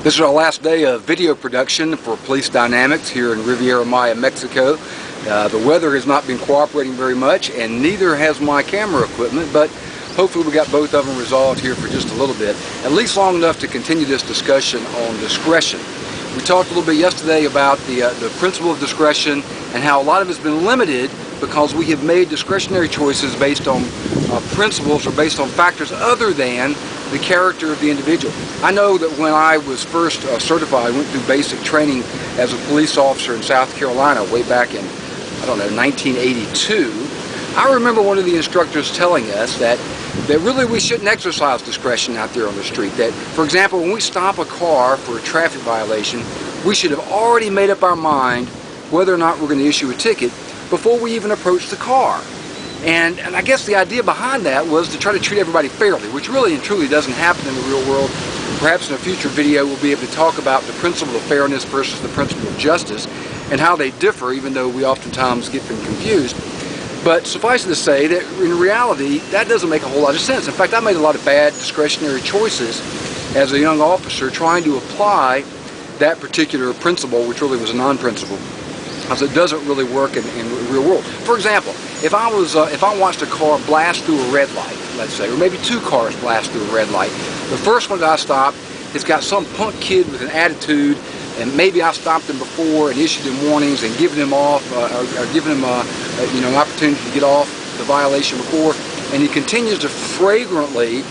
This is our last day of video production for Police Dynamics here in Riviera Maya, Mexico. The weather has not been cooperating very much, and neither has my camera equipment, but hopefully we got both of them resolved here for just a little bit, at least long enough to continue this discussion on discretion. We talked a little bit yesterday about the principle of discretion and how a lot of it's been limited because we have made discretionary choices based on principles or based on factors other than the character of the individual. I know that when I was first certified, I went through basic training as a police officer in South Carolina way back in, I don't know, 1982. I remember one of the instructors telling us that really we shouldn't exercise discretion out there on the street. That, for example, when we stop a car for a traffic violation, we should have already made up our mind whether or not we're going to issue a ticket before we even approach the car. And I guess the idea behind that was to try to treat everybody fairly, which really and truly doesn't happen in the real world. Perhaps in a future video we'll be able to talk about the principle of fairness versus the principle of justice and how they differ, even though we oftentimes get them confused. But suffice it to say that in reality, that doesn't make a whole lot of sense. In fact, I made a lot of bad discretionary choices as a young officer trying to apply that particular principle, which really was a non-principle, because it doesn't really work in the real world. For example, if I watched a car blast through a red light, let's say, or maybe two cars blast through a red light, the first one that I stopped, it's got some punk kid with an attitude, and maybe I stopped him before and issued him warnings and given him off, or given him an opportunity to get off the violation before, and he continues to flagrantly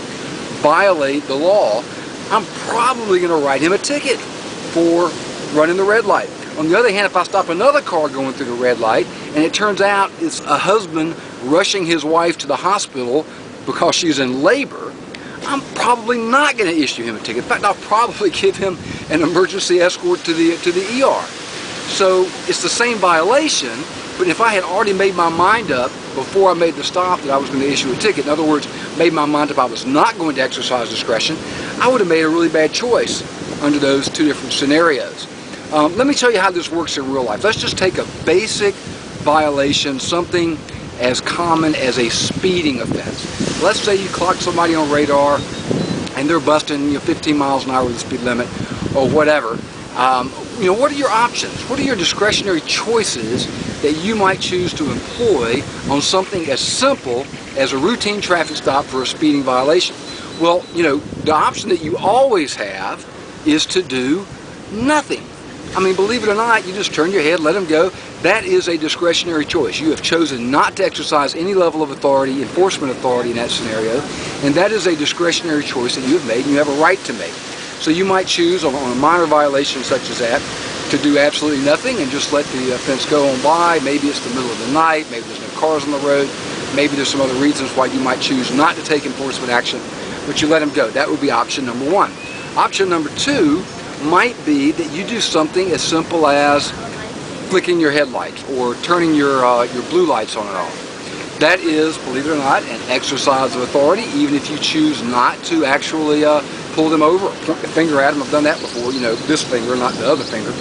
violate the law, I'm probably going to write him a ticket for running the red light. On the other hand, if I stop another car going through the red light, and it turns out it's a husband rushing his wife to the hospital because she's in labor, I'm probably not going to issue him a ticket. In fact, I'll probably give him an emergency escort to the ER. So it's the same violation, but if I had already made my mind up before I made the stop that I was going to issue a ticket, in other words, made my mind up I was not going to exercise discretion, I would have made a really bad choice under those two different scenarios. Let me tell you how this works in real life. Let's just take a basic violation, something as common as a speeding offense. Let's say you clock somebody on radar and they're busting 15 miles an hour with the speed limit or whatever. What are your options? What are your discretionary choices that you might choose to employ on something as simple as a routine traffic stop for a speeding violation? Well, the option that you always have is to do nothing. I mean, believe it or not, you just turn your head, let them go. That is a discretionary choice. You have chosen not to exercise any level of authority, enforcement authority in that scenario, and that is a discretionary choice that you have made and you have a right to make. So you might choose on a minor violation such as that to do absolutely nothing and just let the offense go on by. Maybe it's the middle of the night, maybe there's no cars on the road, maybe there's some other reasons why you might choose not to take enforcement action, but you let them go. That would be option number one. Option number two might be that you do something as simple as flicking your headlights or turning your blue lights on and off. That is, believe it or not, an exercise of authority, even if you choose not to actually pull them over or point the finger at them. I've done that before, this finger, not the other finger,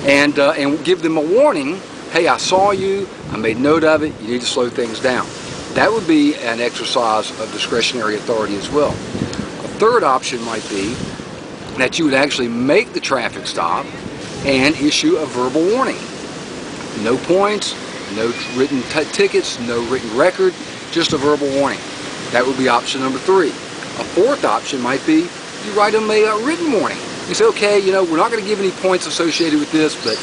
and give them a warning. Hey, I saw you, I made note of it, you need to slow things down. That would be an exercise of discretionary authority as well. A third option might be that you would actually make the traffic stop and issue a verbal warning. No points, no written tickets, no written record, just a verbal warning. That would be option number three. A fourth option might be you write them a written warning. You say, okay, we're not going to give any points associated with this, but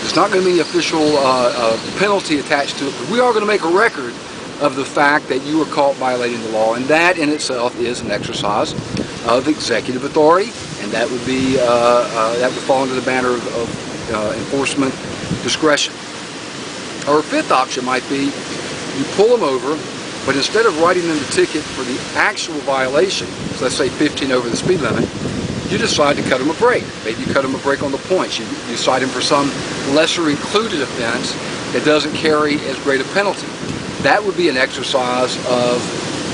there's not going to be any official penalty attached to it, but we are going to make a record of the fact that you were caught violating the law, and that in itself is an exercise of executive authority, and that would be that would fall under the banner of enforcement discretion. Or a fifth option might be you pull them over, but instead of writing them the ticket for the actual violation, so let's say 15 over the speed limit, you decide to cut them a break. Maybe you cut them a break on the points. You cite them for some lesser included offense that doesn't carry as great a penalty. That would be an exercise of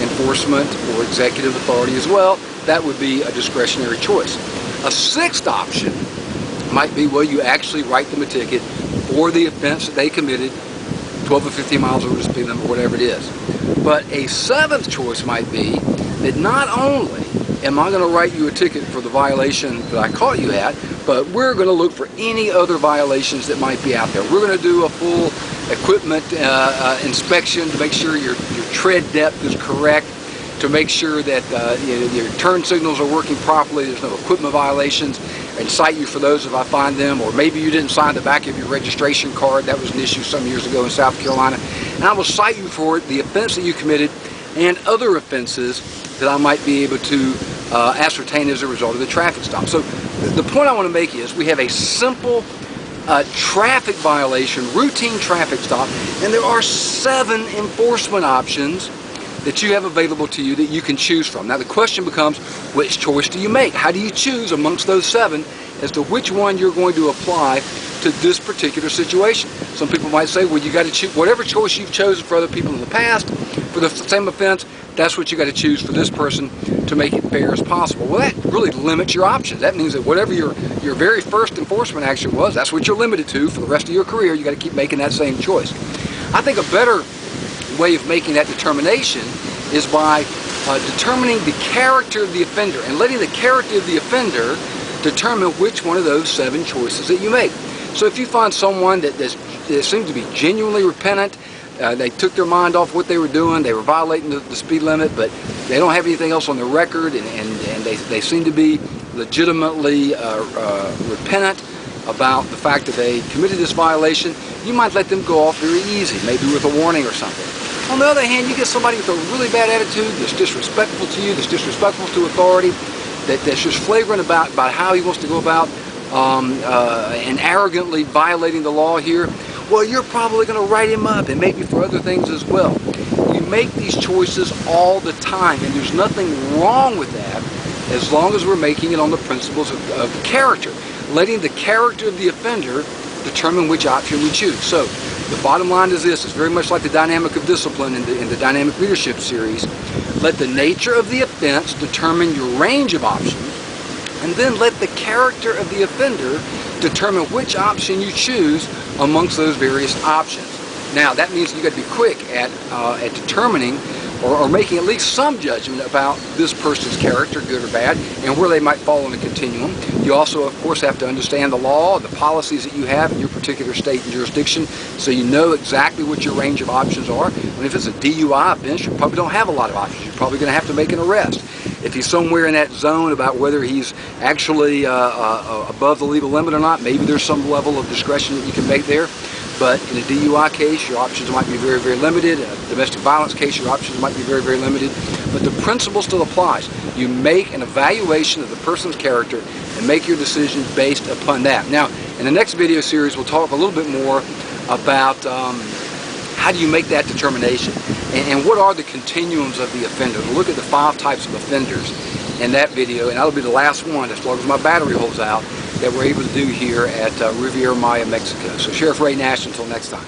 enforcement or executive authority as well. That would be a discretionary choice. A sixth option might be, well, you actually write them a ticket for the offense that they committed, 12 or 15 miles over the speed limit, or whatever it is. But a seventh choice might be that not only am I going to write you a ticket for the violation that I caught you at, but we're going to look for any other violations that might be out there. We're going to do a full equipment inspection to make sure your tread depth is correct, to make sure that your turn signals are working properly, there's no equipment violations, and cite you for those if I find them. Or maybe you didn't sign the back of your registration card. That was an issue some years ago in South Carolina. And I will cite you for the offense that you committed and other offenses that I might be able to ascertain as a result of the traffic stop. So the point I want to make is we have a simple traffic violation, routine traffic stop, and there are 7 enforcement options that you have available to you that you can choose from. Now the question becomes, which choice do you make? How do you choose amongst those 7 as to which one you're going to apply to this particular situation? Some people might say, well, you got to choose whatever choice you've chosen for other people in the past for the same offense. That's what you got to choose for this person to make it fair as possible. Well, that really limits your options. That means that whatever your very first enforcement action was, that's what you're limited to for the rest of your career. You got to keep making that same choice. I think a better way of making that determination is by determining the character of the offender and letting the character of the offender determine which one of those 7 choices that you make. So if you find someone that seems to be genuinely repentant, they took their mind off what they were doing, they were violating the speed limit, but they don't have anything else on their record, and they seem to be legitimately repentant about the fact that they committed this violation, you might let them go off very easy, maybe with a warning or something. On the other hand, you get somebody with a really bad attitude that's disrespectful to you, that's disrespectful to authority, that's just flagrant about how he wants to go about and arrogantly violating the law here. Well, you're probably going to write him up, and maybe for other things as well. You make these choices all the time, and there's nothing wrong with that as long as we're making it on the principles of character, letting the character of the offender determine which option we choose. So the bottom line is this: it's very much like the dynamic of discipline in the dynamic leadership series. Let the nature of the offense determine your range of options, and then let the character of the offender determine which option you choose amongst those various options. Now that means you got to be quick at determining or making at least some judgment about this person's character, good or bad, and where they might fall in the continuum. You also, of course, have to understand the law, the policies that you have in your particular state and jurisdiction, so you know exactly what your range of options are. And if it's a DUI offense, you probably don't have a lot of options. You're probably going to have to make an arrest. If he's somewhere in that zone about whether he's actually above the legal limit or not, maybe there's some level of discretion that you can make there. But in a DUI case, your options might be very, very limited. In a domestic violence case, your options might be very, very limited. But the principle still applies. You make an evaluation of the person's character and make your decision based upon that. Now, in the next video series, we'll talk a little bit more about how do you make that determination and what are the continuums of the offender. We'll look at the 5 types of offenders in that video, and that'll be the last one, as long as my battery holds out, that we're able to do here at Riviera Maya, Mexico. So Sheriff Ray Nash, until next time.